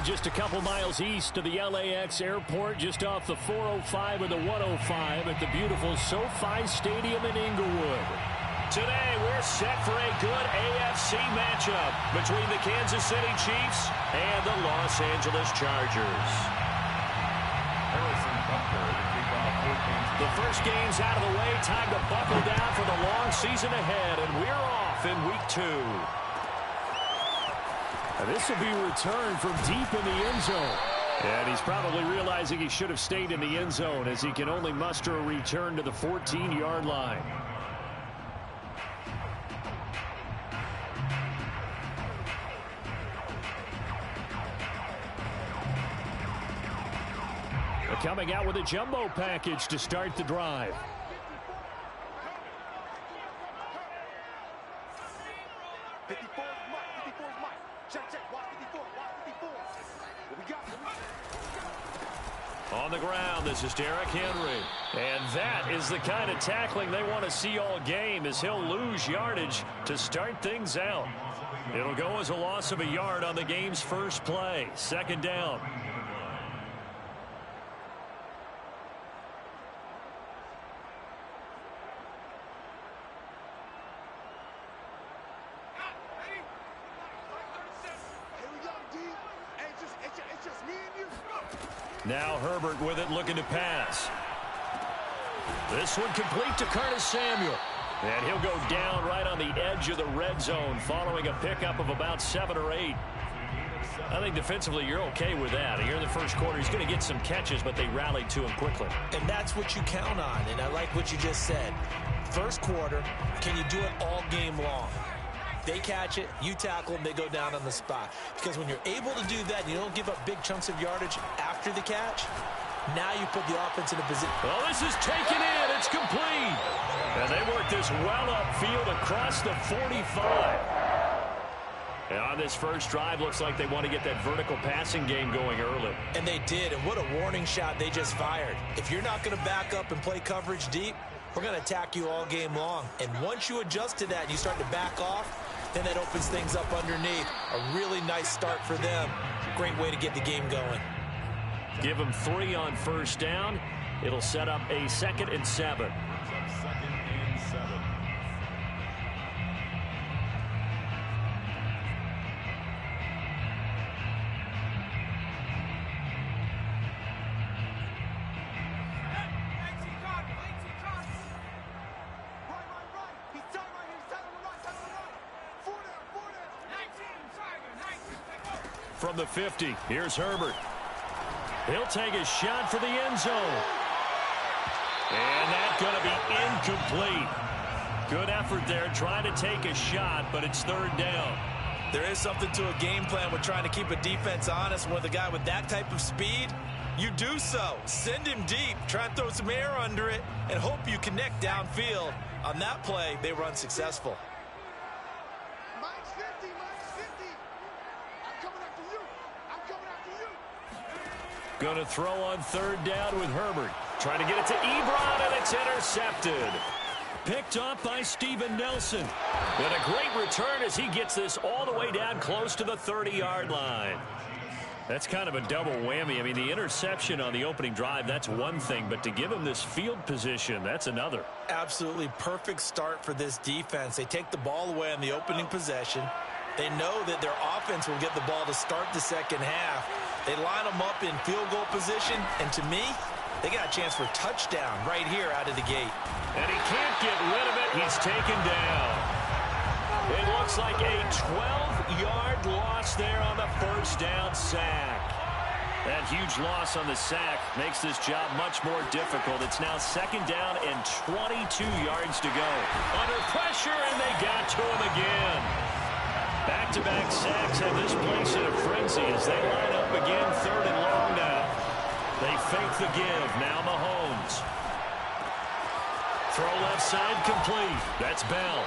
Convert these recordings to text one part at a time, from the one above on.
Just a couple miles east of the LAX airport, just off the 405 or the 105 at the beautiful SoFi Stadium in Inglewood. Today, we're set for a good AFC matchup between the Kansas City Chiefs and the Los Angeles Chargers. The first game's out of the way. Time to buckle down for the long season ahead, and we're off in Week 2. This will be returned from deep in the end zone. And he's probably realizing he should have stayed in the end zone as he can only muster a return to the 14-yard line. They're coming out with a jumbo package to start the drive. On the ground, this is Derrick Henry. And that is the kind of tackling they want to see all game, as he'll lose yardage to start things out. It'll go as a loss of a yard on the game's first play. Second down. Now Herbert with it, looking to pass. This one complete to Curtis Samuel. And he'll go down right on the edge of the red zone following a pickup of about 7 or 8. I think defensively you're okay with that. Here in the first quarter, he's going to get some catches, but they rallied to him quickly. And that's what you count on, and I like what you just said. First quarter, can you do it all game long? They catch it, you tackle them, they go down on the spot. Because when you're able to do that and you don't give up big chunks of yardage after the catch, now you put the offense in a position. Well, this is taken in. It's complete. And they work this well upfield across the 45. And on this first drive, looks like they want to get that vertical passing game going early. And they did, and what a warning shot they just fired. If you're not going to back up and play coverage deep, we're going to attack you all game long. And once you adjust to that and you start to back off, then that opens things up underneath. A really nice start for them. Great way to get the game going. Give them 3 on first down. It'll set up a 2nd and 7. From the 50, here's Herbert. He'll take a shot for the end zone. And that's going to be incomplete. Good effort there, trying to take a shot, but it's 3rd down. There is something to a game plan with trying to keep a defense honest. With a guy with that type of speed, you do so. Send him deep, try and throw some air under it, and hope you connect downfield. On that play, they were unsuccessful. Going to throw on 3rd down with Herbert. Trying to get it to Ebron, and it's intercepted. Picked off by Steven Nelson. And a great return as he gets this all the way down close to the 30-yard line. That's kind of a double whammy. I mean, the interception on the opening drive, that's one thing. But to give him this field position, that's another. Absolutely perfect start for this defense. They take the ball away on the opening possession. They know that their offense will get the ball to start the second half. They line them up in field goal position, and to me, they got a chance for a touchdown right here out of the gate. And he can't get rid of it. He's taken down. It looks like a 12-yard loss there on the first down sack. That huge loss on the sack makes this job much more difficult. It's now 2nd down and 22 yards to go. Under pressure, and they got to him again. Back-to-back sacks have this place in a frenzy as they line up again 3rd and long now. They fake the give. Now Mahomes. Throw left side complete. That's Bell.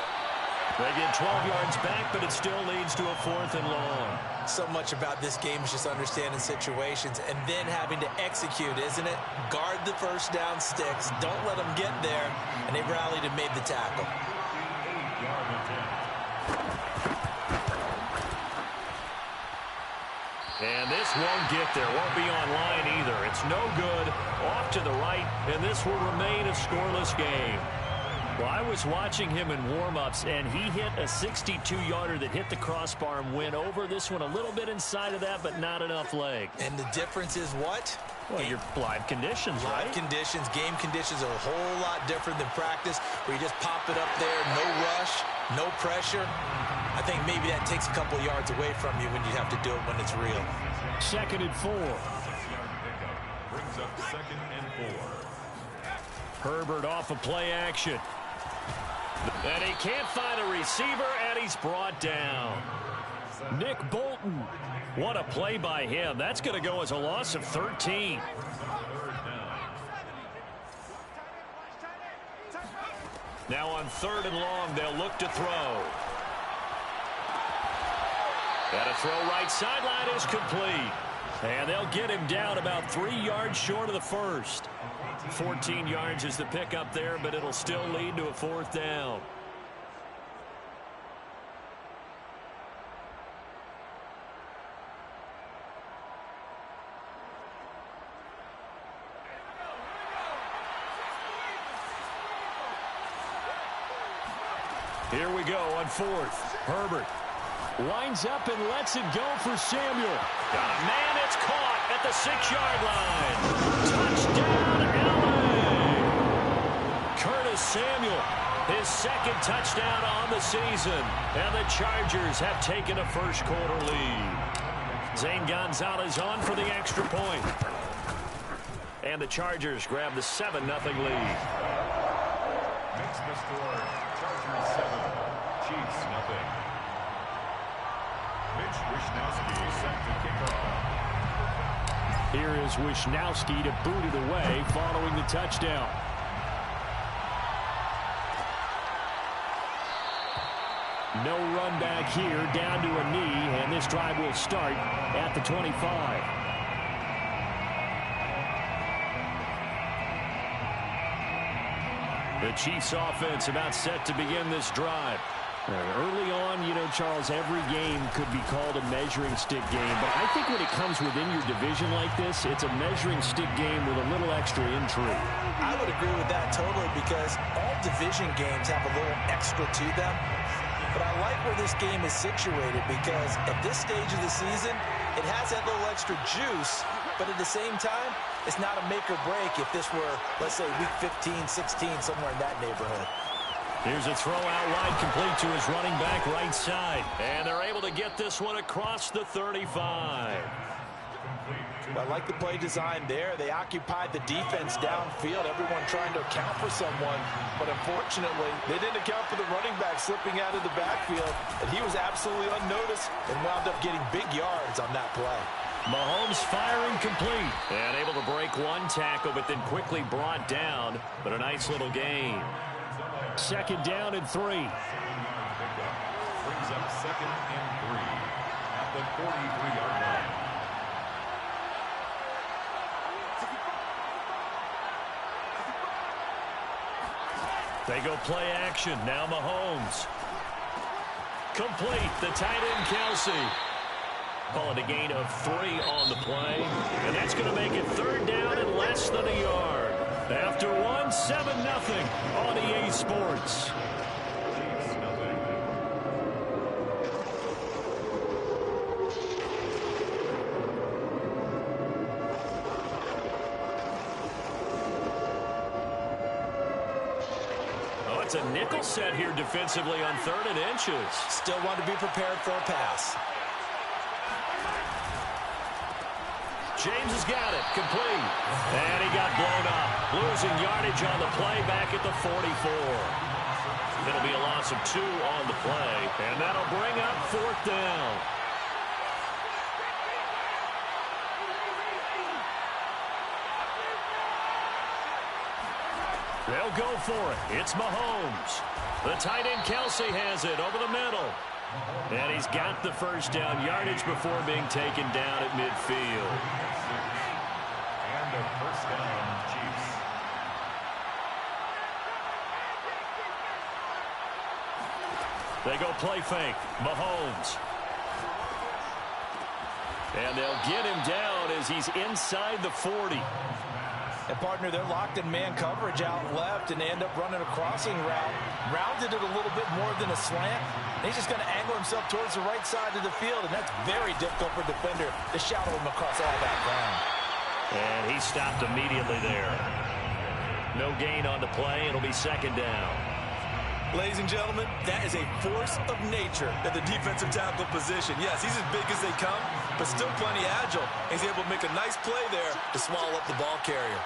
They get 12 yards back, but it still leads to a 4th and long. So much about this game is just understanding situations and then having to execute, isn't it? Guard the first down sticks. Don't let them get there. And they rallied and made the tackle. And this won't get there. Won't be online either. It's no good. Off to the right, and this will remain a scoreless game. Well, I was watching him in warm-ups, and he hit a 62-yarder that hit the crossbar and went over. This one a little bit inside of that, but not enough leg. And the difference is what? Well, your live conditions, right? Live conditions, game conditions are a whole lot different than practice, where you just pop it up there, no rush, no pressure. I think maybe that takes a couple yards away from you when you have to do it when it's real. 2nd and 4. Brings up 2nd and 4. Herbert off of play action. And he can't find a receiver, and he's brought down. Nick Bolton. What a play by him. That's going to go as a loss of 13. Now on 3rd and long, they'll look to throw. And a throw right sideline is complete. And they'll get him down about 3 yards short of the first. 14 yards is the pickup there, but it'll still lead to a 4th down. Here we go on 4th. Herbert winds up and lets it go for Samuel. Got a man, it's caught at the 6-yard line. Touchdown, LA! Curtis Samuel, his 2nd touchdown on the season. And the Chargers have taken a first-quarter lead. Zane Gonzalez on for the extra point. And the Chargers grab the 7-0 lead. Makes the score Chargers 7, Chiefs 0. Mitch Wishnowsky set to kick off. Here is Wishnowsky to boot it away following the touchdown. No run back here, down to a knee, and this drive will start at the 25. The Chiefs offense about set to begin this drive. Early on, you know, Charles, every game could be called a measuring stick game. But I think when it comes within your division like this, it's a measuring stick game with a little extra intrigue. I would agree with that totally, because all division games have a little extra to them. But I like where this game is situated, because at this stage of the season, it has that little extra juice. But at the same time, it's not a make or break if this were, let's say, week 15, 16, somewhere in that neighborhood. Here's a throw out wide, complete to his running back right side. And they're able to get this one across the 35. I like the play design there. They occupied the defense downfield, everyone trying to account for someone. But unfortunately, they didn't account for the running back slipping out of the backfield. And he was absolutely unnoticed and wound up getting big yards on that play. Mahomes firing complete. And able to break one tackle, but then quickly brought down. But a nice little gain. 2nd down and 3. Brings up 2nd and 3 at the 43-yard line. They go play action. Now Mahomes. Complete. The tight end, Kelce. Call it a gain of 3 on the play. And that's going to make it 3rd down and less than a yard. After one, 7-0 on EA Sports. Oh, it's a nickel set here defensively on 3rd and inches. Still want to be prepared for a pass. James has got it. Complete. And he got blown up. Losing yardage on the play back at the 44. It'll be a loss of 2 on the play. And that'll bring up 4th down. They'll go for it. It's Mahomes. The tight end, Kelce, has it over the middle. And he's got the first down yardage before being taken down at midfield. And a first down, Chiefs. They go play fake. Mahomes. And they'll get him down as he's inside the 40. And, partner, they're locked in man coverage out left, and they end up running a crossing route. Rounded it a little bit more than a slant. And he's just going to angle himself towards the right side of the field, and that's very difficult for a defender to shadow him across all that ground. And he stopped immediately there. No gain on the play. It'll be second down. Ladies and gentlemen, that is a force of nature at the defensive tackle position. Yes, he's as big as they come, but still plenty agile. He's able to make a nice play there to swallow up the ball carrier.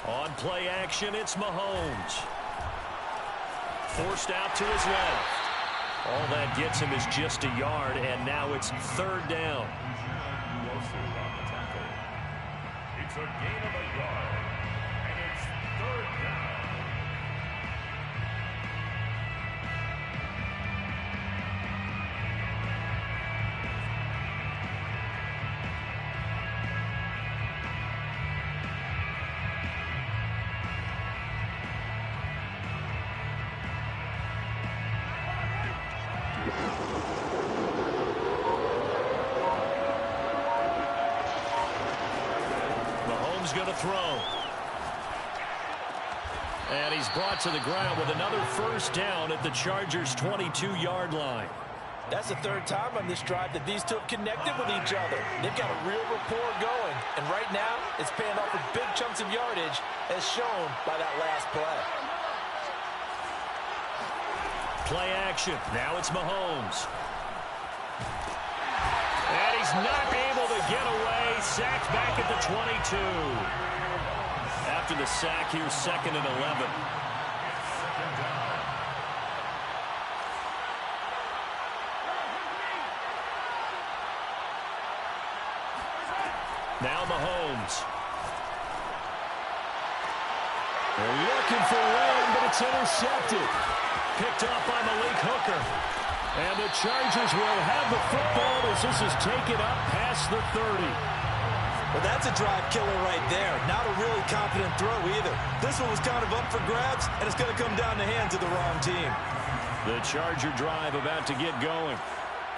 On play action, it's Mahomes. Forced out to his left. All that gets him is just a yard, and now it's third down. It's a gain of a yard, and it's third down. Mahomes going to throw. And he's brought to the ground with another first down at the Chargers' 22-yard line. That's the third time on this drive that these two have connected with each other. They've got a real rapport going, and right now it's paying off with big chunks of yardage as shown by that last play. Play action. Now it's Mahomes. And he's not able to get away. Sacked back at the 22. After the sack, here's second and 11. Now Mahomes. They're looking for one, but it's intercepted. Picked off by Malik Hooker. And the Chargers will have the football as this is taken up past the 30. Well, that's a drive killer right there. Not a really confident throw either. This one was kind of up for grabs, and it's going to come down the hands of the wrong team. The Charger drive about to get going.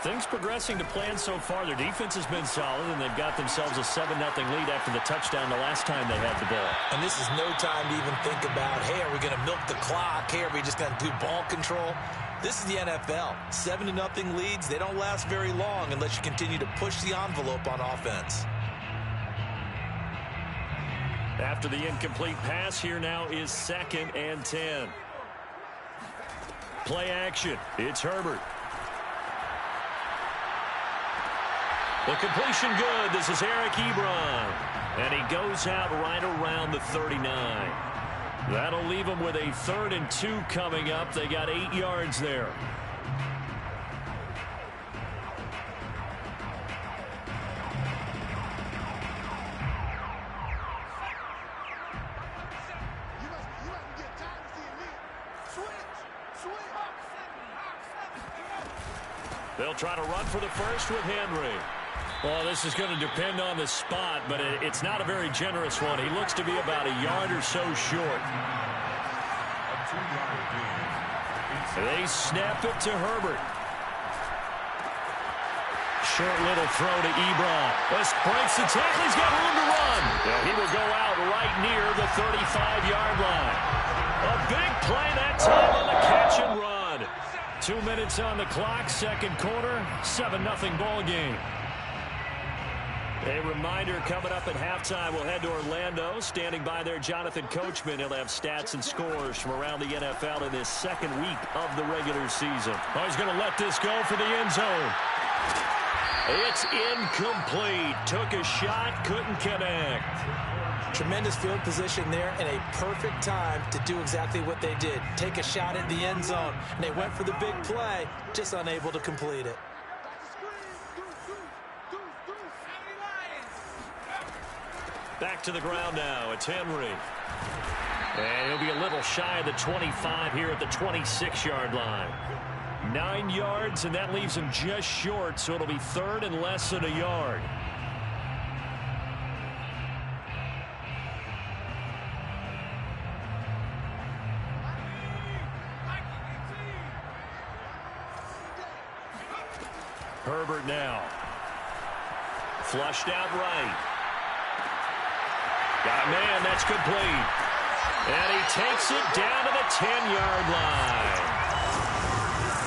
Things progressing to plan so far. Their defense has been solid, and they've got themselves a 7-0 lead after the touchdown the last time they had the ball. And this is no time to even think about, hey, are we going to milk the clock? Hey, are we just going to do ball control? This is the NFL. 7-0 leads, they don't last very long unless you continue to push the envelope on offense. After the incomplete pass, here now is second and 10. Play action. It's Herbert. The completion good. This is Eric Ebron. And he goes out right around the 39. That'll leave him with a 3rd and 2 coming up. They got 8 yards there. They'll try to run for the first with Henry. Well, this is going to depend on the spot, but it's not a very generous one. He looks to be about a yard or so short. A 2-yard gain. They snap it to Herbert. Short little throw to Ebron. This breaks the tackle. He's got room to run. Yeah, he will go out right near the 35-yard line. A big play that time on the catch and run. 2 minutes on the clock, second quarter, 7-0 ball game. A reminder coming up at halftime, we'll head to Orlando. Standing by there, Jonathan Coachman. He'll have stats and scores from around the NFL in this second week of the regular season. Oh, he's going to let this go for the end zone. It's incomplete. Took a shot, couldn't connect. Tremendous field position there and a perfect time to do exactly what they did. Take a shot at the end zone. And they went for the big play, just unable to complete it. Back to the ground now. It's Henry. And he'll be a little shy of the 25 here at the 26-yard line. 9 yards, and that leaves him just short, so it'll be third and less than a yard. Herbert now. Flushed out right. Got a man, that's complete. And he takes it down to the 10-yard line.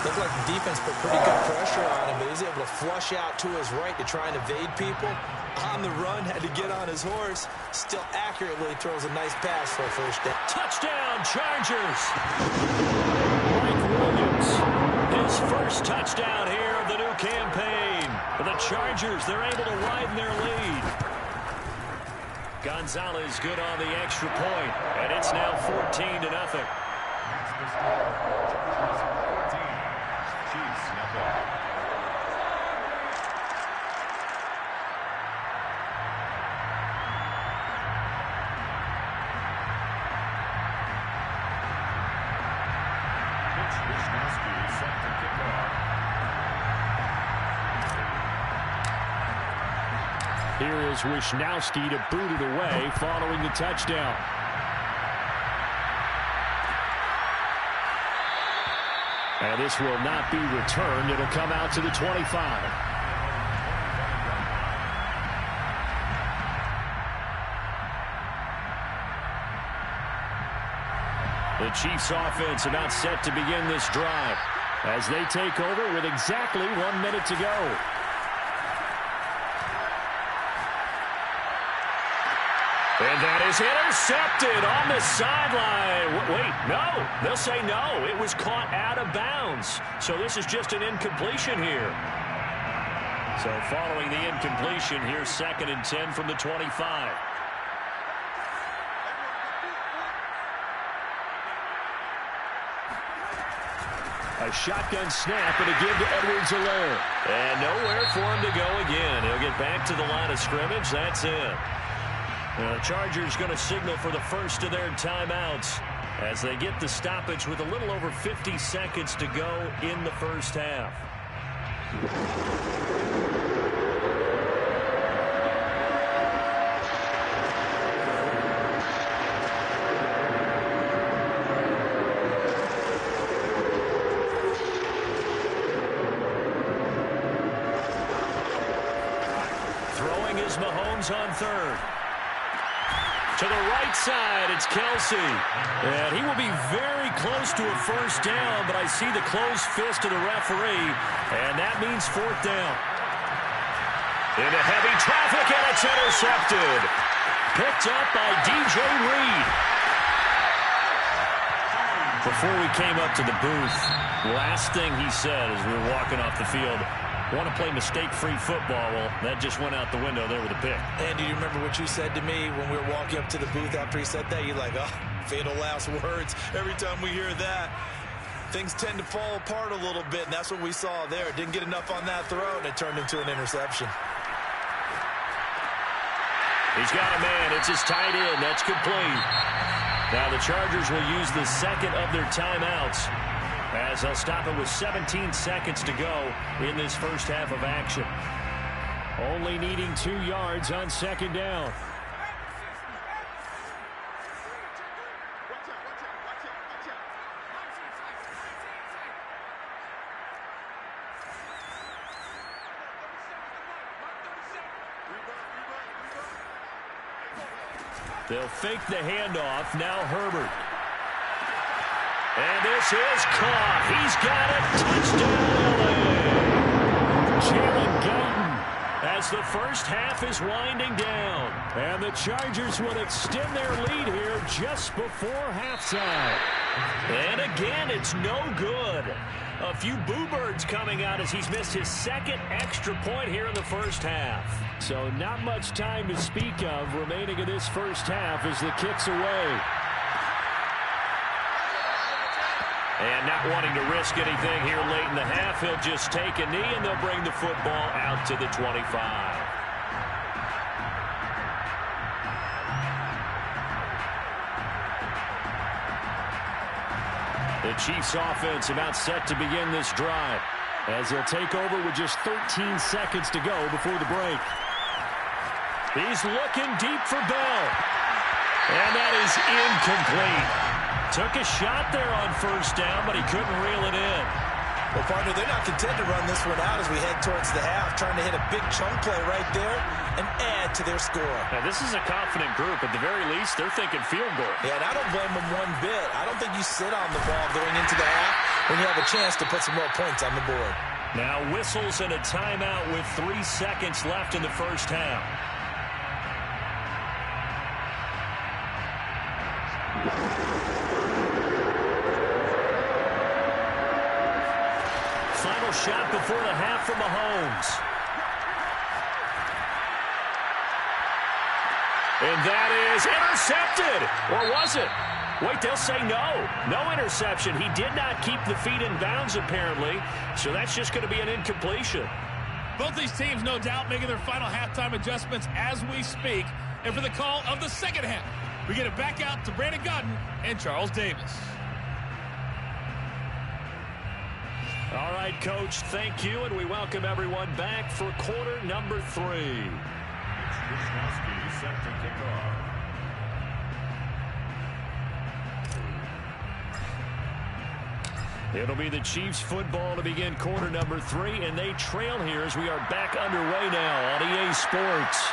Looked like the defense put pretty good pressure on him, but he was able to flush out to his right to try and evade people. On the run, had to get on his horse. Still accurately throws a nice pass for a first down. Touchdown, Chargers! Mike Williams, his first touchdown here of the new campaign. For the Chargers, they're able to widen their lead. Gonzalez good on the extra point, and it's now 14-0. Here is Wishnowsky to boot it away following the touchdown. And this will not be returned. It'll come out to the 25. The Chiefs offense about set to begin this drive as they take over with exactly 1 minute to go. And that is intercepted on the sideline. Wait, no. They'll say no. It was caught out of bounds. So this is just an incompletion here. So following the incompletion, here's 2nd and 10 from the 25. A shotgun snap and a give to Edwards-Helaire. And nowhere for him to go again. He'll get back to the line of scrimmage. That's it. The Chargers going to signal for the first of their timeouts as they get the stoppage with a little over 50 seconds to go in the first half. Throwing is Mahomes on third. To the right side, it's Kelsey. And he will be very close to a first down, but I see the closed fist of the referee, and that means 4th down. Into heavy traffic, and it's intercepted. Picked up by DJ Reed. Before we came up to the booth, last thing he said as we were walking off the field, want to play mistake-free football. Well, that just went out the window there with a pick. And do you remember what you said to me when we were walking up to the booth after he said that? You're like, oh, fatal last words. Every time we hear that, things tend to fall apart a little bit, and that's what we saw there. Didn't get enough on that throw, and it turned into an interception. He's got a man. It's his tight end. That's complete. Now the Chargers will use the second of their timeouts as they'll stop it with 17 seconds to go in this first half of action. Only needing 2 yards on 2nd down. They'll fake the handoff. Now Herbert. And this is caught. He's got it. Touchdown, LA. Jalen Guyton as the first half is winding down. And the Chargers will extend their lead here just before halftime. And again, it's no good. A few boo birds coming out as he's missed his second extra point here in the first half. So not much time to speak of remaining in this first half as the kick's away. And not wanting to risk anything here late in the half, he'll just take a knee and they'll bring the football out to the 25. The Chiefs offense about set to begin this drive as they'll take over with just 13 seconds to go before the break. He's looking deep for Bell. And that is incomplete. Took a shot there on first down, but he couldn't reel it in. Well, partner, they're not content to run this one out as we head towards the half, trying to hit a big chunk play right there and add to their score. Now, this is a confident group. At the very least, they're thinking field goal. Yeah, and I don't blame them one bit. I don't think you sit on the ball going into the half when you have a chance to put some more points on the board. Now whistles and a timeout with 3 seconds left in the first half. Final shot before the half from Mahomes. And that is intercepted. Or was it? Wait, they'll say no. No interception. He did not keep the feet in bounds, apparently. So that's just going to be an incompletion. Both these teams, no doubt, making their final halftime adjustments as we speak. And for the call of the second half, we get it back out to Brandon Gaudin and Charles Davis. All right, Coach, thank you, and we welcome everyone back for quarter number 3. Wisnowski set to kick off. It'll be the Chiefs football to begin quarter number 3, and they trail here as we are back underway now on EA Sports.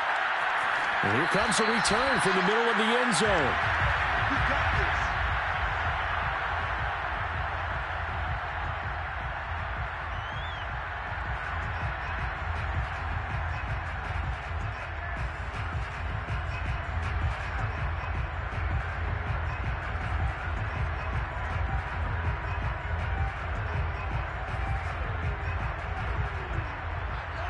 And here comes a return from the middle of the end zone.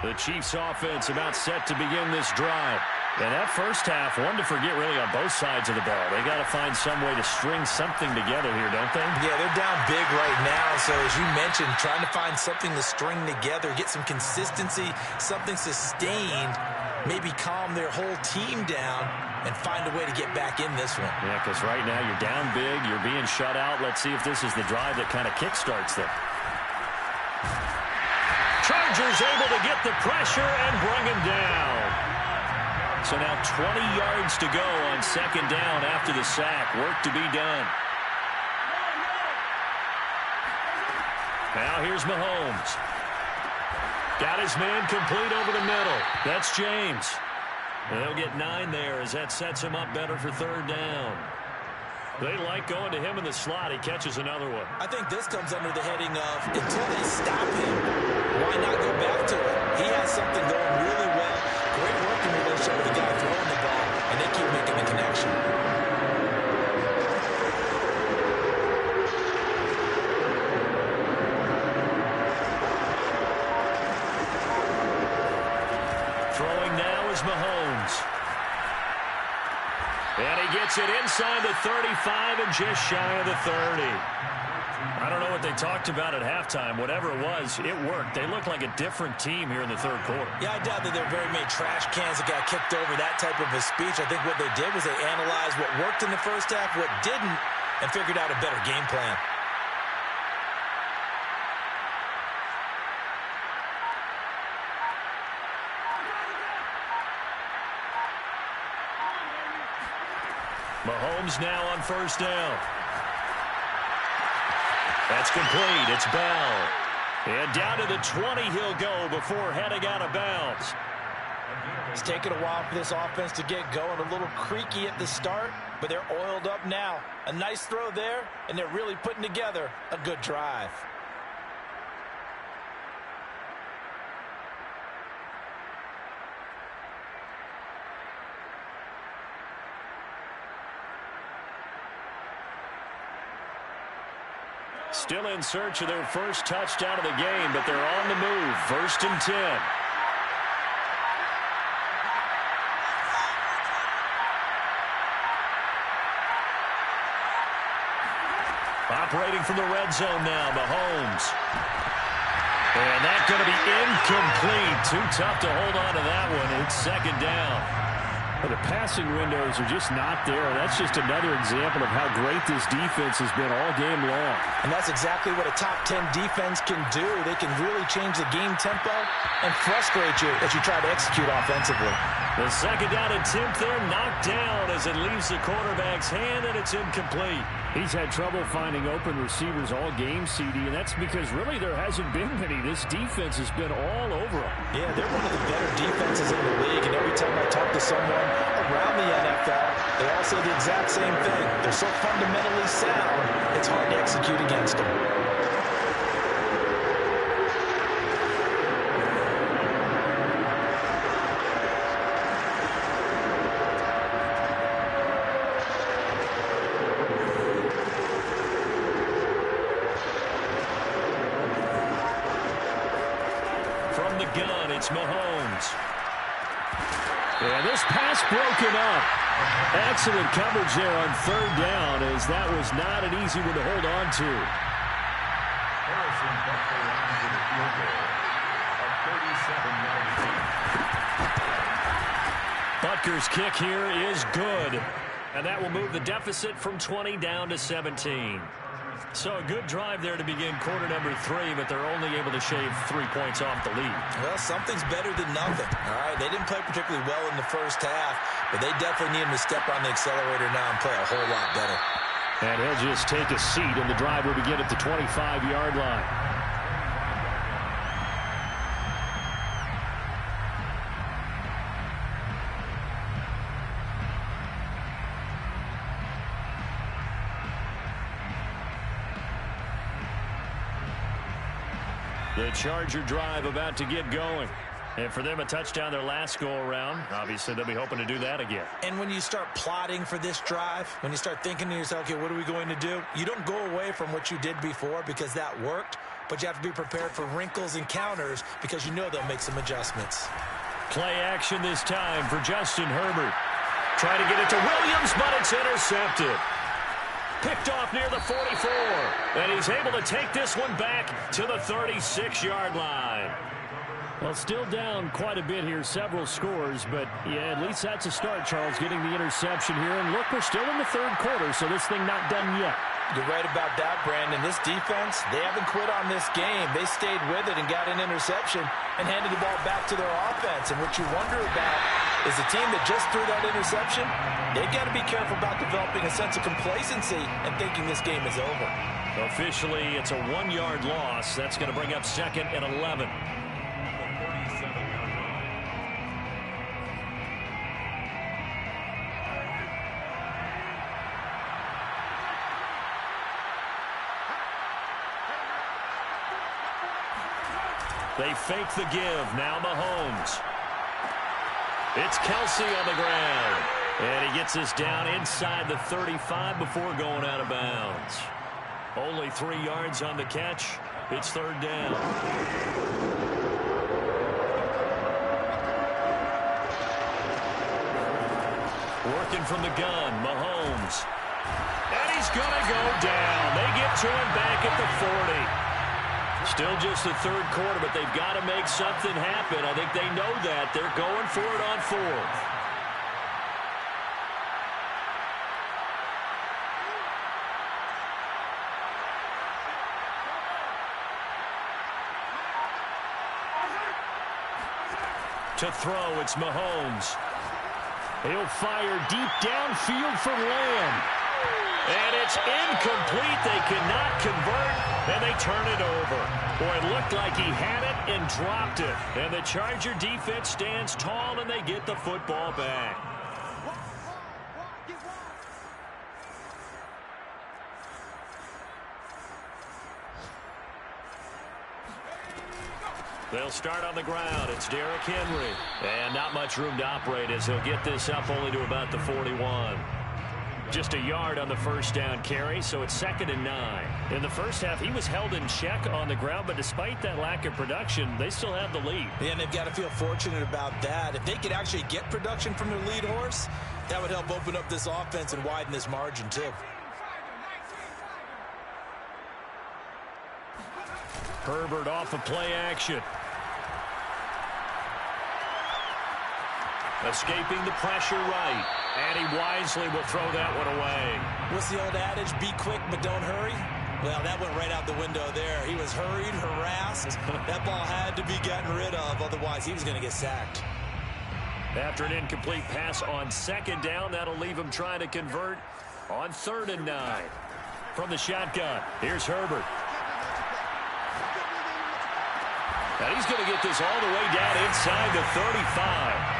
The Chiefs offense about set to begin this drive. And that first half, one to forget really on both sides of the ball. They got to find some way to string something together here, don't they? Yeah, they're down big right now. So as you mentioned, trying to find something to string together, get some consistency, something sustained, maybe calm their whole team down and find a way to get back in this one. Yeah, because right now you're down big, you're being shut out. Let's see if this is the drive that kind of kickstarts them. Chargers able to get the pressure and bring him down. So now 20 yards to go on second down after the sack. Work to be done. Now here's Mahomes. Got his man complete over the middle. That's James. They'll get 9 there as that sets him up better for third down. They like going to him in the slot. He catches another one. I think this comes under the heading of until they stop him, why not go back to it? He has something going really well. Great working relationship with the guy throwing the ball, and they keep making the connection. Throwing now is Mahomes. And he gets it inside the 35 and just shy of the 30. I don't know what they talked about at halftime. Whatever it was, it worked. They look like a different team here in the third quarter. Yeah, I doubt that there are very many trash cans that got kicked over, that type of a speech. I think what they did was they analyzed what worked in the first half, what didn't, and figured out a better game plan. Mahomes now on first down. That's complete. It's Bell. And down to the 20 he'll go before heading out of bounds. It's taken a while for this offense to get going. A little creaky at the start, but they're oiled up now. A nice throw there, and they're really putting together a good drive. Still in search of their first touchdown of the game, but they're on the move. 1st and 10. Operating from the red zone now, Mahomes. And that's going to be incomplete. Too tough to hold on to that one. It's second down. The passing windows are just not there. That's just another example of how great this defense has been all game long. And that's exactly what a top 10 defense can do. They can really change the game tempo and frustrate you as you try to execute offensively. The second down attempt there knocked down as it leaves the quarterback's hand, and it's incomplete. He's had trouble finding open receivers all game, CD, and that's because really there hasn't been many. This defense has been all over them. Yeah, they're one of the better defenses in the league, and every time I talk to someone around the NFL, they all say the exact same thing. They're so fundamentally sound, it's hard to execute against them. From the gun, it's Mahomes. And this pass broken up. Excellent coverage there on third down, as that was not an easy one to hold on to. Harrison Butker runs with a field goal of 37 yards. Butker's kick here is good. And that will move the deficit from 20 down to 17. So a good drive there to begin quarter number 3, but they're only able to shave 3 points off the lead. Well, something's better than nothing. All right, they didn't play particularly well in the first half, but they definitely need him to step on the accelerator now and play a whole lot better. And he'll just take a seat, and the drive will begin at the 25-yard line. The Charger drive about to get going. And for them, a touchdown their last go-around. Obviously, they'll be hoping to do that again. And when you start plotting for this drive, when you start thinking to yourself, okay, what are we going to do? You don't go away from what you did before because that worked, but you have to be prepared for wrinkles and counters because you know they'll make some adjustments. Play action this time for Justin Herbert. Trying to get it to Williams, but it's intercepted. Picked off near the 44. And he's able to take this one back to the 36-yard line. Well, still down quite a bit here, several scores, but yeah, at least that's a start, Charles, getting the interception here. And look, we're still in the third quarter, so this thing not done yet. You're right about that, Brandon. This defense, they haven't quit on this game. They stayed with it and got an interception and handed the ball back to their offense. And what you wonder about is the team that just threw that interception, they've got to be careful about developing a sense of complacency and thinking this game is over. Officially, it's a 1-yard loss. That's going to bring up second and 11. They fake the give. Now Mahomes. It's Kelsey on the ground. And he gets us down inside the 35 before going out of bounds. Only 3 yards on the catch. It's third down. Working from the gun, Mahomes. And he's going to go down. They get to him back at the 40. Still just the third quarter, but they've got to make something happen. I think they know that. They're going for it on fourth. To throw, it's Mahomes. He'll fire deep downfield for Lamb. And it's incomplete. They cannot convert, and they turn it over. Boy, it looked like he had it and dropped it. And the Charger defense stands tall, and they get the football back. They'll start on the ground. It's Derrick Henry. And not much room to operate as he'll get this up only to about the 41. Just a yard on the first down carry, so it's second and 9. In the first half, he was held in check on the ground, but despite that lack of production, they still have the lead. Yeah, and they've got to feel fortunate about that. If they could actually get production from their lead horse, that would help open up this offense and widen this margin, too. Herbert off of play action. Escaping the pressure right. And he wisely will throw that one away. What's the old adage? Be quick, but don't hurry. Well, that went right out the window there. He was hurried, harassed. That ball had to be gotten rid of. Otherwise, he was going to get sacked. After an incomplete pass on second down, that'll leave him trying to convert on 3rd and 9. From the shotgun, here's Herbert. And he's going to get this all the way down inside the 35.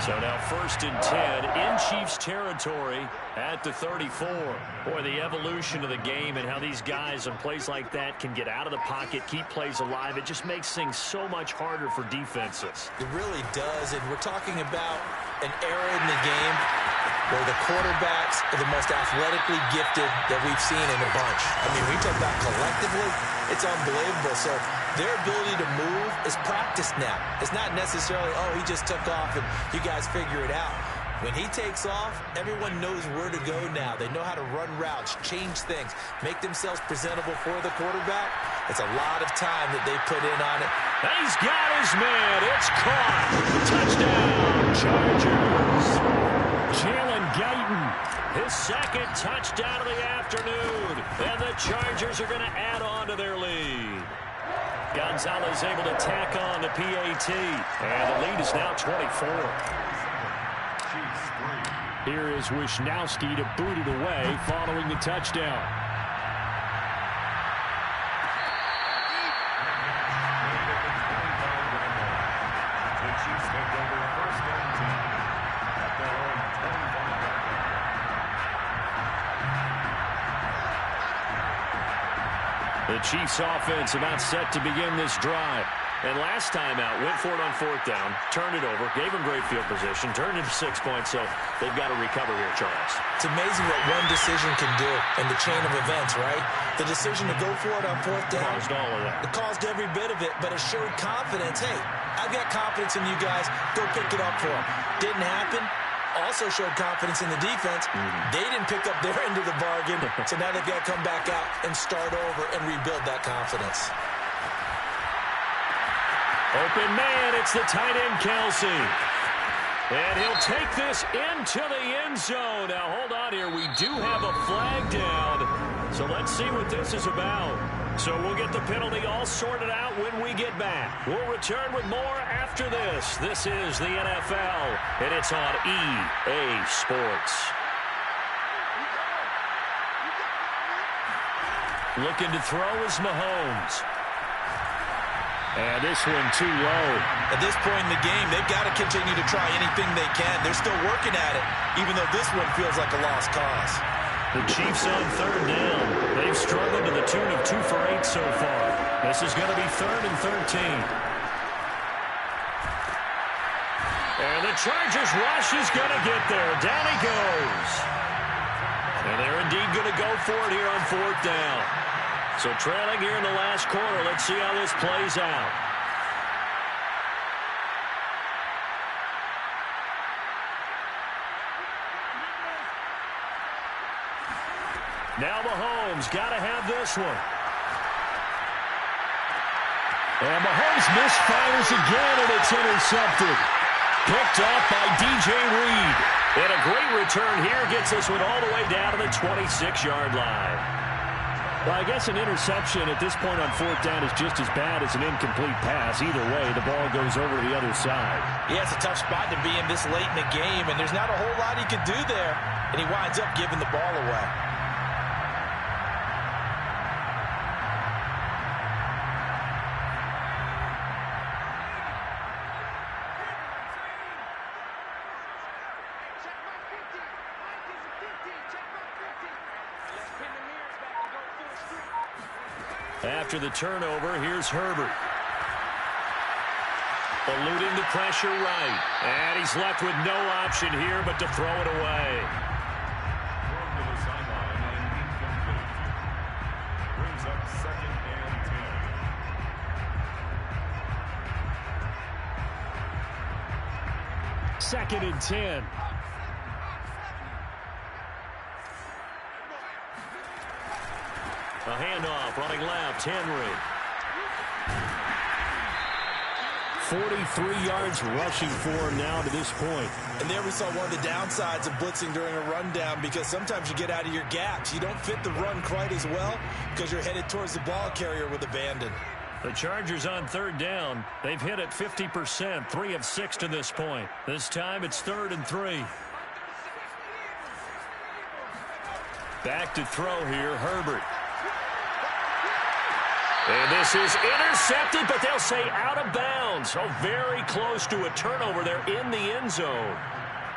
So now 1st and 10 in Chiefs territory at the 34. Boy, the evolution of the game and how these guys on plays like that can get out of the pocket, keep plays alive. It just makes things so much harder for defenses. It really does, and we're talking about an era in the game where the quarterbacks are the most athletically gifted that we've seen in a bunch. I mean, we talk about collectively, it's unbelievable. So their ability to move is practiced now. It's not necessarily, oh, he just took off and you guys figure it out. When he takes off, everyone knows where to go now. They know how to run routes, change things, make themselves presentable for the quarterback. It's a lot of time that they put in on it. He's got his man. It's caught. Touchdown, Chargers. Jalen Guyton, his 2nd touchdown of the afternoon. And the Chargers are going to add on to their lead. Gonzalez able to tack on the PAT. And the lead is now 24. Here is Wisnowski to boot it away following the touchdown. The Chiefs take over 1st and 10 at their own 25. The Chiefs offense about set to begin this drive. And last time out, went for it on 4th down, turned it over, gave him great field position, turned it 6 points, so they've got to recover here, Charles. It's amazing what one decision can do in the chain of events, right? The decision to go for it on 4th down. Caused all of that. It caused every bit of it, but it showed confidence. Hey, I've got confidence in you guys. Go pick it up for them. Didn't happen. Also showed confidence in the defense. They didn't pick up their end of the bargain, so now they've got to come back out and start over and rebuild that confidence. Open man, it's the tight end, Kelsey. And he'll take this into the end zone. Now, hold on here. We do have a flag down. So let's see what this is about. So we'll get the penalty all sorted out when we get back. We'll return with more after this. This is the NFL, and it's on EA Sports. Looking to throw is Mahomes. And this one too low. At this point in the game, they've got to continue to try anything they can. They're still working at it, even though this one feels like a lost cause. The Chiefs on 3rd down. They've struggled to the tune of 2 for 8 so far. This is going to be 3rd and 13. And the Chargers rush is going to get there. Down he goes. And they're indeed going to go for it here on 4th down. So trailing here in the last quarter. Let's see how this plays out. Now Mahomes got to have this one. And Mahomes misfires again, and it's intercepted. Picked off by DJ Reed. And a great return here gets this one all the way down to the 26-yard line. Well, I guess an interception at this point on 4th down is just as bad as an incomplete pass. Either way, the ball goes over to the other side. Yeah, it's a tough spot to be in this late in the game, and there's not a whole lot he could do there. And he winds up giving the ball away. After the turnover, here's Herbert. Eluding the pressure right. And he's left with no option here but to throw it away. Thrown to the sideline and incomplete. Brings up 2nd and 10. 2nd and 10. A handoff, running left, Henry. 43 yards rushing for him now to this point. And there we saw one of the downsides of blitzing during a rundown, because sometimes you get out of your gaps. You don't fit the run quite as well because you're headed towards the ball carrier with abandon. The Chargers on third down. They've hit it 50%, 3 of 6 to this point. This time it's 3rd and 3. Back to throw here, Herbert. And this is intercepted, but they'll say out of bounds. Oh, very close to a turnover there in the end zone.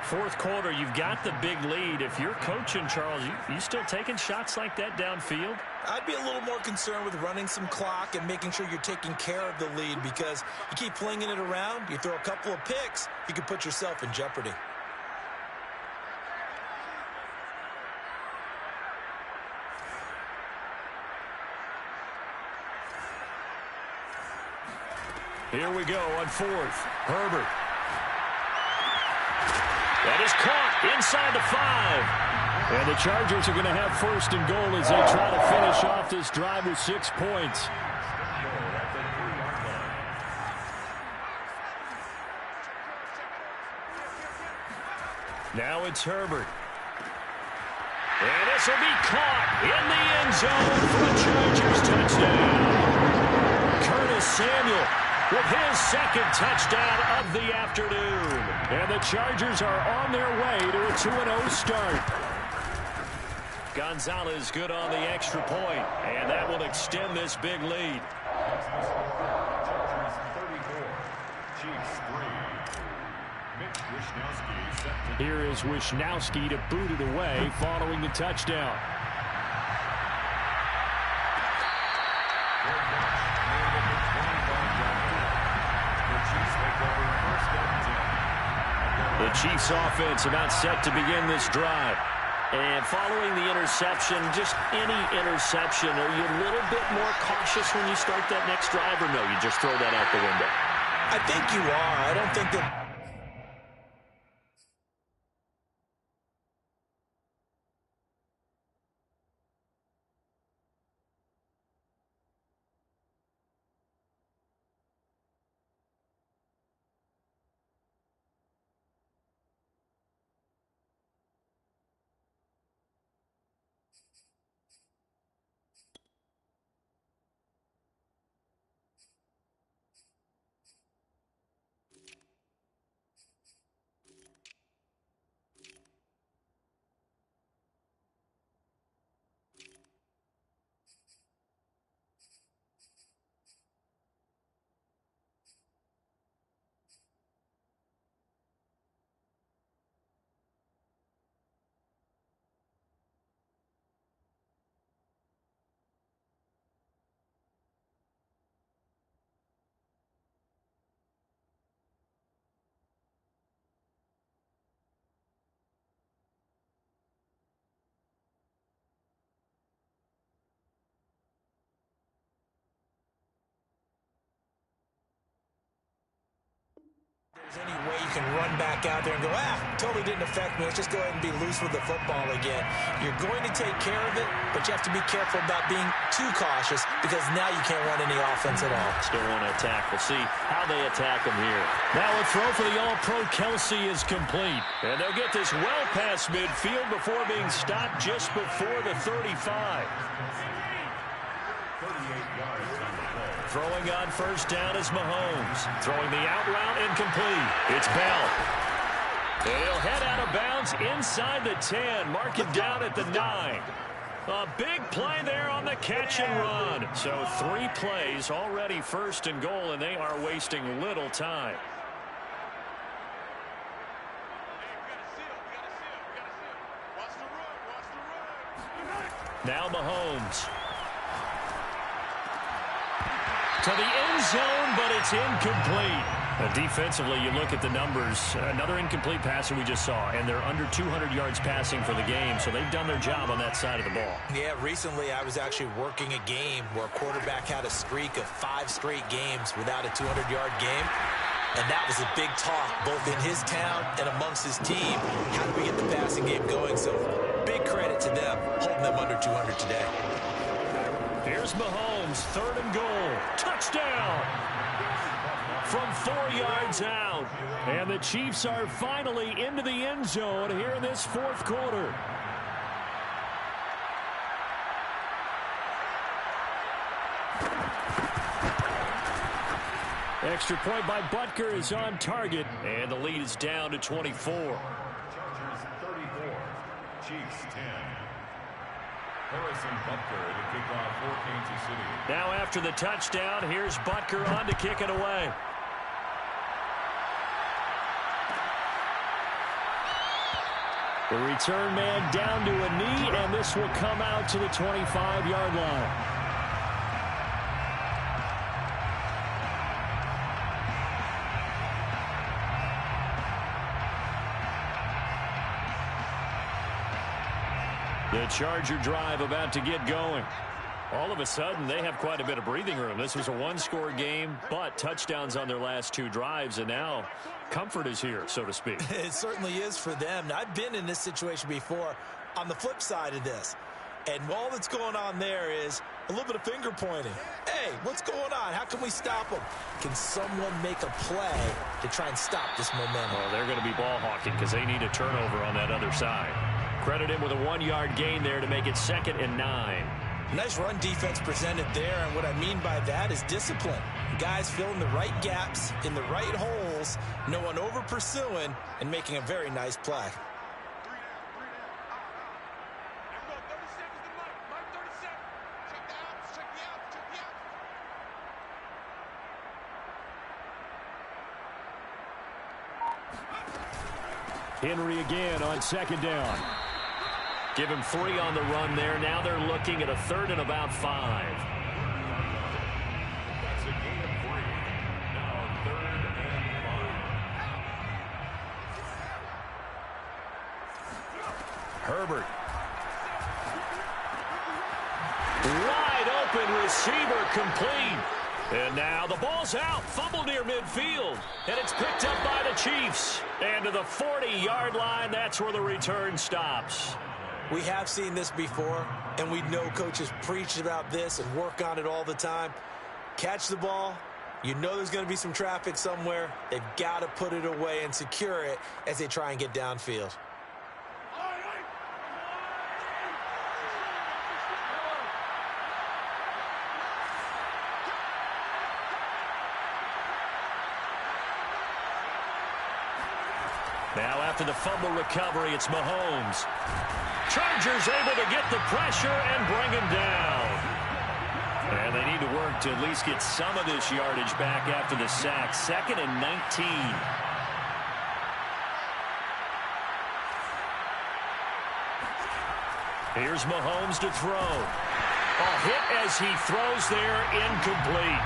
Fourth quarter, you've got the big lead. If you're coaching, Charles, you still taking shots like that downfield? I'd be a little more concerned with running some clock and making sure you're taking care of the lead, because you keep flinging it around, you throw a couple of picks, you can put yourself in jeopardy. Here we go on 4th. Herbert. That is caught inside the 5. And the Chargers are going to have 1st and goal as they try to finish off this drive with 6 points. Now it's Herbert. And this will be caught in the end zone for a Chargers touchdown. Curtis Samuel with his 2nd touchdown of the afternoon. And the Chargers are on their way to a 2-0 start. Gonzalez good on the extra point, and that will extend this big lead. Here is Wishnowski to boot it away following the touchdown. The Chiefs offense about set to begin this drive. And following the interception, just any interception, are you a little bit more cautious when you start that next drive, or no, you just throw that out the window? I think you are. I don't think that... There's any way you can run back out there and go, totally didn't affect me. Let's just go ahead and be loose with the football again. You're going to take care of it, but you have to be careful about being too cautious, because now you can't run any offense at all. Still want to attack. We'll see how they attack him here. Now a throw for the All-Pro Kelsey is complete. And they'll get this well past midfield before being stopped just before the 35. Throwing on first down is Mahomes. Throwing the out route incomplete. It's Bell. And he'll head out of bounds inside the 10. Mark him down at the 9. A big play there on the catch and run. So 3 plays already 1st and goal, and they are wasting little time. Now Mahomes. To the end zone, but it's incomplete. Defensively, you look at the numbers. Another incomplete passer we just saw, and they're under 200 yards passing for the game, so they've done their job on that side of the ball. Yeah, recently I was actually working a game where a quarterback had a streak of 5 straight games without a 200-yard game, and that was a big talk, both in his town and amongst his team. How do we get the passing game going? So big credit to them, holding them under 200 today. Here's Mahomes, 3rd and goal. Touchdown! from 4 yards out. And the Chiefs are finally into the end zone here in this fourth quarter. Extra point by Butker is on target, and the lead is down to 24. Chargers 34, Chiefs 10. Harrison Butker to kick off for Kansas City. Now after the touchdown, here's Butker on to kick it away. The return man down to a knee, and this will come out to the 25-yard line. The Charger drive about to get going. All of a sudden, they have quite a bit of breathing room. This was a one-score game, but touchdowns on their last 2 drives, and now comfort is here, so to speak. It certainly is for them. Now, I've been in this situation before on the flip side of this, and all that's going on there is a little bit of finger pointing. Hey, what's going on? How can we stop them? Can someone make a play to try and stop this momentum? Well, they're going to be ball hawking because they need a turnover on that other side. Credit him with a 1-yard gain there to make it 2nd and 9. Nice run defense presented there, and what I mean by that is discipline. Guys filling the right gaps in the right holes, no one over pursuing, and making a very nice play. Henry again on 2nd down. Give him 3 on the run there. Now they're looking at a 3rd and about 5. That's a gain of 3. Now 3rd and 5. Herbert. Wide open receiver complete. And now the ball's out. Fumble near midfield. And it's picked up by the Chiefs. And to the 40-yard line, that's where the return stops. We have seen this before, and we know coaches preach about this and work on it all the time. Catch the ball. You know there's going to be some traffic somewhere. They've got to put it away and secure it as they try and get downfield. Now after the fumble recovery, it's Mahomes. Chargers able to get the pressure and bring him down. And they need to work to at least get some of this yardage back after the sack. 2nd and 19. Here's Mahomes to throw. A hit as he throws there, incomplete.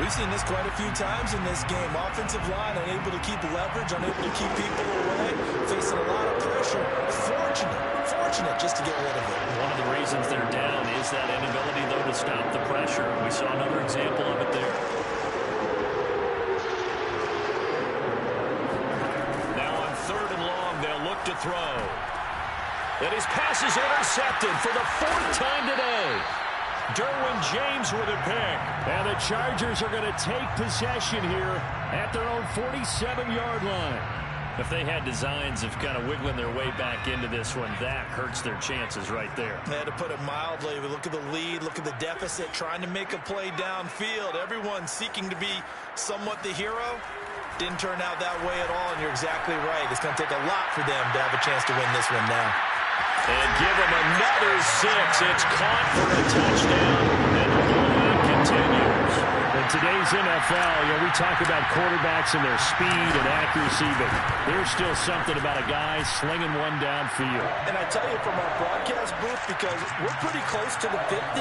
We've seen this quite a few times in this game. Offensive line unable to keep leverage, unable to keep people away, facing a lot of pressure. Fortunate just to get rid of it. One of the reasons they're down is that inability, though, to stop the pressure. We saw another example of it there. Now on 3rd and long, they'll look to throw. And his pass is intercepted for the 4th time today. Derwin James with a pick. And the Chargers are going to take possession here at their own 47-yard line. If they had designs of kind of wiggling their way back into this one, that hurts their chances right there. To put it mildly, we look at the lead, look at the deficit, trying to make a play downfield. Everyone seeking to be somewhat the hero. Didn't turn out that way at all, and you're exactly right. It's going to take a lot for them to have a chance to win this one now. And give them another 6. It's caught for a touchdown, and the blowout continues. In today's NFL, we talk about quarterbacks and their speed and accuracy, but there's still something about a guy slinging one downfield. And I tell you, from our broadcast booth, because we're pretty close to the 50,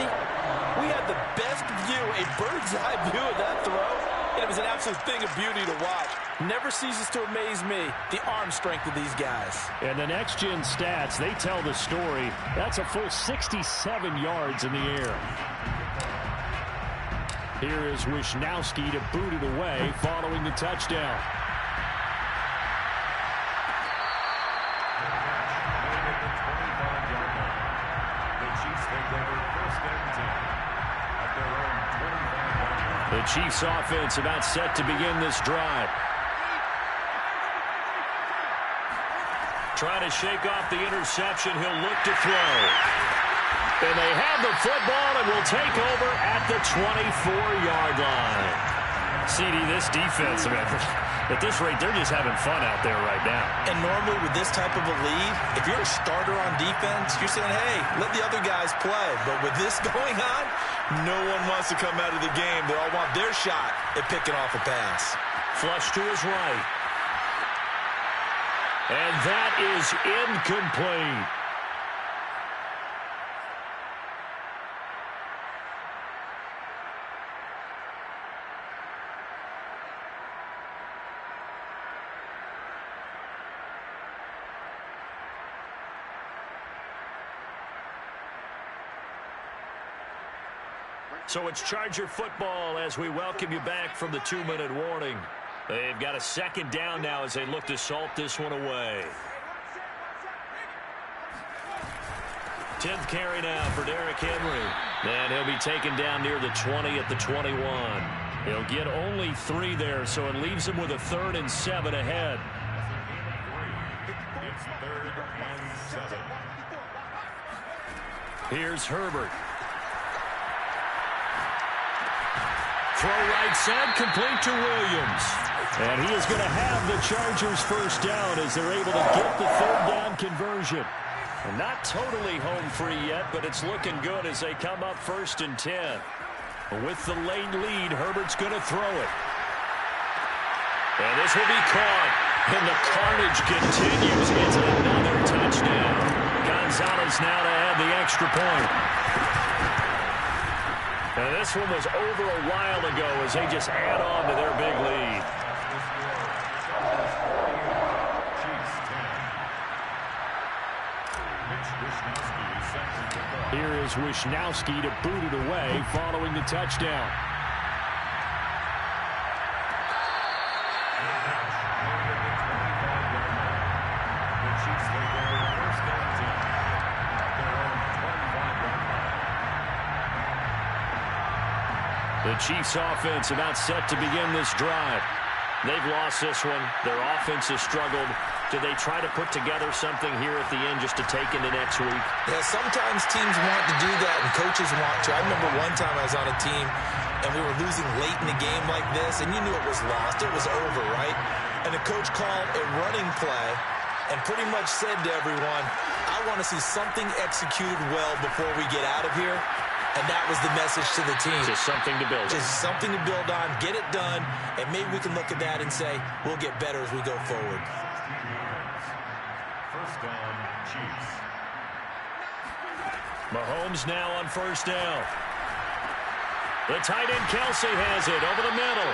we had the best view, a bird's-eye view of that throw, and it was an absolute thing of beauty to watch. Never ceases to amaze me, the arm strength of these guys. And the next-gen stats, they tell the story. That's a full 67 yards in the air. Here is Wisnowski to boot it away following the touchdown. The Chiefs offense about set to begin this drive. Trying to shake off the interception. He'll look to throw. And they have the football and will take over at the 24-yard line. CD, this defense, at this rate, they're just having fun out there right now. And normally with this type of a lead, if you're a starter on defense, you're saying, hey, let the other guys play. But with this going on, no one wants to come out of the game. They all want their shot at picking off a pass. Flush to his right. And that is incomplete. So it's Charger football as we welcome you back from the 2-minute warning. They've got a second down now as they look to salt this one away. 10th carry now for Derrick Henry. And he'll be taken down near the 20 at the 21. He'll get only 3 there, so it leaves him with a 3rd and 7 ahead. It's 3rd and 7. Here's Herbert. Throw right side, complete to Williams. And he is going to have the Chargers first down as they're able to get the 3rd down conversion. And not totally home free yet, but it's looking good as they come up 1st and 10. With the late lead, Herbert's going to throw it. And this will be caught. And the carnage continues. It's another touchdown. Gonzalez now to add the extra point. And this one was over a while ago as they just add on to their big lead. Here is Wishnowski to boot it away following the touchdown. The Chiefs offense about set to begin this drive. They've lost this one. Their offense has struggled. Do they try to put together something here at the end just to take into next week? Yeah, sometimes teams want to do that and coaches want to. I remember one time I was on a team and we were losing late in the game like this and you knew it was lost. It was over, right? And the coach called a running play and pretty much said to everyone, I want to see something executed well before we get out of here. And that was the message to the team. Just something to build on. Just something to build on, get it done, and maybe we can look at that and say, we'll get better as we go forward. First down, Chiefs. Mahomes now on 1st down. The tight end Kelsey has it over the middle.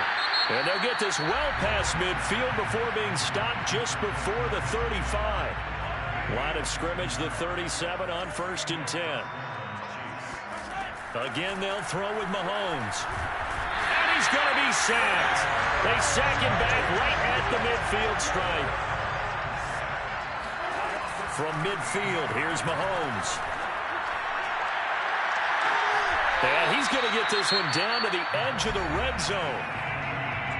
And they'll get this well past midfield before being stopped just before the 35. Line of scrimmage, the 37 on 1st and 10. Again, they'll throw with Mahomes. And he's going to be sacked. They sack him back right at the midfield stripe. From midfield, here's Mahomes. And he's going to get this one down to the edge of the red zone.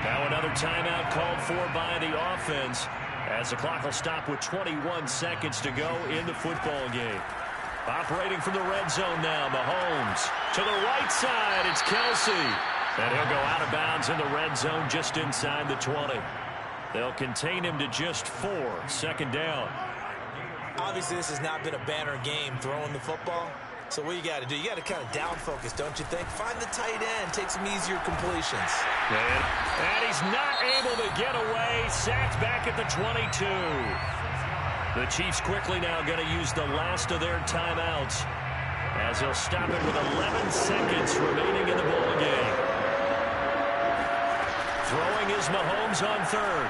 Now another timeout called for by the offense as the clock will stop with 21 seconds to go in the football game. Operating from the red zone now, Mahomes. To the right side, it's Kelsey. And he'll go out of bounds in the red zone just inside the 20. They'll contain him to just 4. 2nd down. Obviously, this has not been a banner game throwing the football. So what you got to do, you got to kind of down focus, don't you think? Find the tight end, take some easier completions. And he's not able to get away. Sacked back at the 22. The Chiefs quickly now going to use the last of their timeouts as they'll stop it with 11 seconds remaining in the ball game. Throwing is Mahomes on 3rd.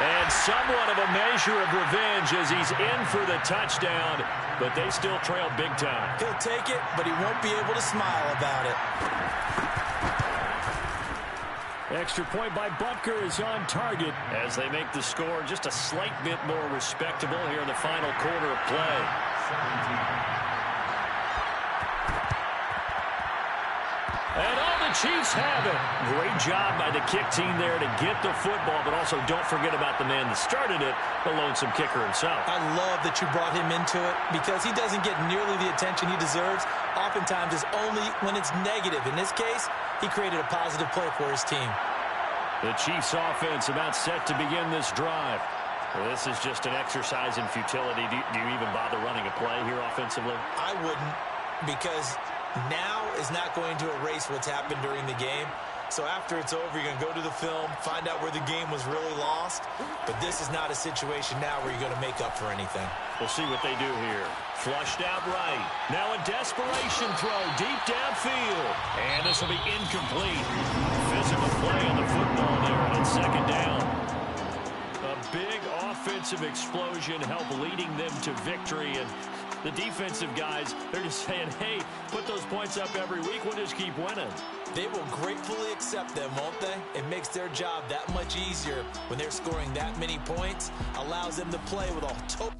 And somewhat of a measure of revenge as he's in for the touchdown, but they still trail big time. He'll take it, but he won't be able to smile about it. Extra point by Butker is on target as they make the score just a slight bit more respectable here in the final quarter of play. the Chiefs have it. Great job by the kick team there to get the football, but also don't forget about the man that started it, the lonesome kicker himself. I love that you brought him into it because he doesn't get nearly the attention he deserves. Oftentimes it's only when it's negative. In this case, he created a positive play for his team. The Chiefs offense about set to begin this drive. Well, this is just an exercise in futility. Do you even bother running a play here offensively? I wouldn't, because now is not going to erase what's happened during the game. So after it's over, you're going to go to the film, find out where the game was really lost. But this is not a situation now where you're going to make up for anything. We'll see what they do here. Flushed out right. Now a desperation throw deep downfield. And this will be incomplete. Physical play on the football there, and it's second down. A big offensive explosion helped leading them to victory. And the defensive guys, they're just saying, hey, put those points up every week. We'll just keep winning. They will gratefully accept them, won't they? It makes their job that much easier when they're scoring that many points. Allows them to play with a total